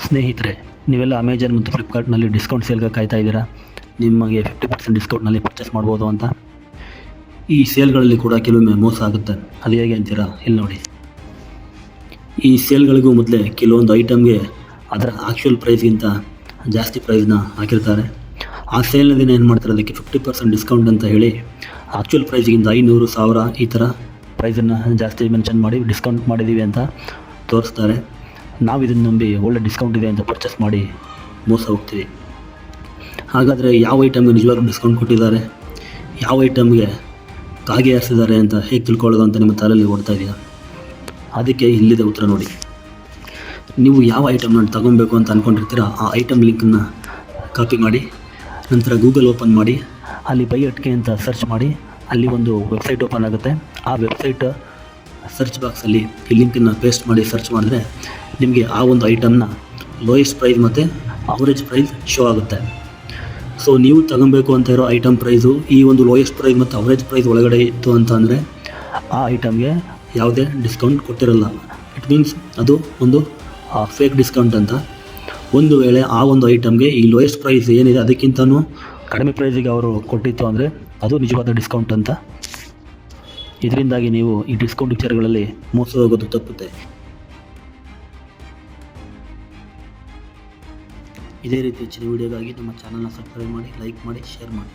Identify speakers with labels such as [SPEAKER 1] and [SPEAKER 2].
[SPEAKER 1] ಸ್ನೇಹಿತರೆ, ನೀವೆಲ್ಲ ಅಮೆಜಾನ್ ಮತ್ತು ಫ್ಲಿಪ್ಕಾರ್ಟ್ನಲ್ಲಿ ಡಿಸ್ಕೌಂಟ್ ಸೇಲ್ಗೆ ಕಾಯ್ತಾ ಇದ್ದೀರಾ. ನಿಮಗೆ 50% ಡಿಸ್ಕೌಂಟ್ನಲ್ಲಿ ಪರ್ಚೇಸ್ ಮಾಡ್ಬೋದು ಅಂತ. ಈ ಸೇಲ್ಗಳಲ್ಲಿ ಕೂಡ ಕೆಲವೊಮ್ಮೆ ಮೋಸ ಆಗುತ್ತೆ. ಅದು ಹೇಗೆ ಅಂತೀರಾ? ಇಲ್ಲಿ ನೋಡಿ. ಈ ಸೇಲ್ಗಳಿಗೂ ಮೊದಲೇ ಕೆಲವೊಂದು ಐಟಮ್ಗೆ ಅದರ ಆ್ಯಕ್ಚುಯಲ್ ಪ್ರೈಸ್ಗಿಂತ ಜಾಸ್ತಿ ಪ್ರೈಸ್ನ ಹಾಕಿರ್ತಾರೆ. ಆ ಸೇಲ್ನ ದಿನ ಏನು ಮಾಡ್ತಾರೆ, ಅದಕ್ಕೆ 50% ಡಿಸ್ಕೌಂಟ್ ಅಂತ ಹೇಳಿ ಆ್ಯಕ್ಚುಯಲ್ ಪ್ರೈಸ್ಗಿಂತ 500, 1000 ಈ ಥರ ಪ್ರೈಸನ್ನು ಜಾಸ್ತಿ ಮೆನ್ಷನ್ ಮಾಡಿ ಡಿಸ್ಕೌಂಟ್ ಮಾಡಿದ್ದೀವಿ ಅಂತ ತೋರಿಸ್ತಾರೆ. ನಾವು ಇದನ್ನು ನಂಬಿ ಒಳ್ಳೆ ಡಿಸ್ಕೌಂಟ್ ಇದೆ ಅಂತ ಪರ್ಚೇಸ್ ಮಾಡಿ ಮೋಸ ಹೋಗ್ತೀವಿ. ಹಾಗಾದರೆ ಯಾವ ಐಟಮ್ಗೆ ನಿಜವಾಗ್ಲೂ ಡಿಸ್ಕೌಂಟ್ ಕೊಟ್ಟಿದ್ದಾರೆ, ಯಾವ ಐಟಮ್ಗೆ ಕಾಗೆ ಹಾರಿಸಿದ್ದಾರೆ ಅಂತ ಹೇಗೆ ತಿಳ್ಕೊಳ್ಳೋದು ಅಂತ ನಿಮ್ಮ ತಲೆಯಲ್ಲಿ ಓಡ್ತಾ ಇದೆಯಾ? ಅದಕ್ಕೆ ಇಲ್ಲಿದೆ ಉತ್ತರ ನೋಡಿ. ನೀವು ಯಾವ ಐಟಮ್ನ ತಗೊಬೇಕು ಅಂತ ಅಂದ್ಕೊಂಡಿರ್ತೀರ, ಆ ಐಟಮ್ ಲಿಂಕನ್ನು ಕಾಪಿ ಮಾಡಿ, ನಂತರ ಗೂಗಲ್ ಓಪನ್ ಮಾಡಿ, ಅಲ್ಲಿ ಬೈ ಅಟ್ಕೆ ಅಂತ ಸರ್ಚ್ ಮಾಡಿ, ಅಲ್ಲಿ ಒಂದು ವೆಬ್ಸೈಟ್ ಓಪನ್ ಆಗುತ್ತೆ. ಆ ವೆಬ್ಸೈಟ್ ಸರ್ಚ್ ಬಾಕ್ಸಲ್ಲಿ ಈ ಲಿಂಕನ್ನು ಪೇಸ್ಟ್ ಮಾಡಿ ಸರ್ಚ್ ಮಾಡಿದ್ರೆ ನಿಮಗೆ ಆ ಒಂದು ಐಟಮ್ನ ಲೋಯೆಸ್ಟ್ ಪ್ರೈಸ್ ಮತ್ತು ಅವರೇಜ್ ಪ್ರೈಸ್ ಶೋ ಆಗುತ್ತೆ. ಸೊ ನೀವು ತಗೊಬೇಕು ಅಂತ ಇರೋ ಐಟಮ್ ಪ್ರೈಸು ಈ ಒಂದು ಲೋಯೆಸ್ಟ್ ಪ್ರೈಸ್ ಮತ್ತು ಅವರೇಜ್ ಪ್ರೈಸ್ ಒಳಗಡೆ ಇತ್ತು ಅಂತ ಅಂದರೆ ಆ ಐಟಮ್ಗೆ ಯಾವುದೇ ಡಿಸ್ಕೌಂಟ್ ಕೊಟ್ಟಿರಲ್ಲ. ಇಟ್ ಮೀನ್ಸ್ ಅದು ಒಂದು ಫೇಕ್ ಡಿಸ್ಕೌಂಟ್ ಅಂತ. ಒಂದು ವೇಳೆ ಆ ಒಂದು ಐಟಮ್ಗೆ ಈ ಲೋಯೆಸ್ಟ್ ಪ್ರೈಸ್ ಏನಿದೆ ಅದಕ್ಕಿಂತನೂ ಕಡಿಮೆ ಪ್ರೈಸಿಗೆ ಅವರು ಕೊಟ್ಟಿತ್ತು ಅಂದರೆ ಅದು ನಿಜವಾದ ಡಿಸ್ಕೌಂಟ್ ಅಂತ. ಇದರಿಂದಾಗಿ ನೀವು ಈ ಡಿಸ್ಕೌಂಟ್ ವಿಚಾರಗಳಲ್ಲಿ ಮೋಸ ಹೋಗೋದು ತಪ್ಪುತ್ತೆ. ಇದೇ ರೀತಿ ಹೆಚ್ಚಿನ ವಿಡಿಯೋಗಾಗಿ ನಮ್ಮ ಚಾನಲ್ನ ಸಬ್ಸ್ಕ್ರೈಬ್ ಮಾಡಿ, ಲೈಕ್ ಮಾಡಿ, ಶೇರ್ ಮಾಡಿ.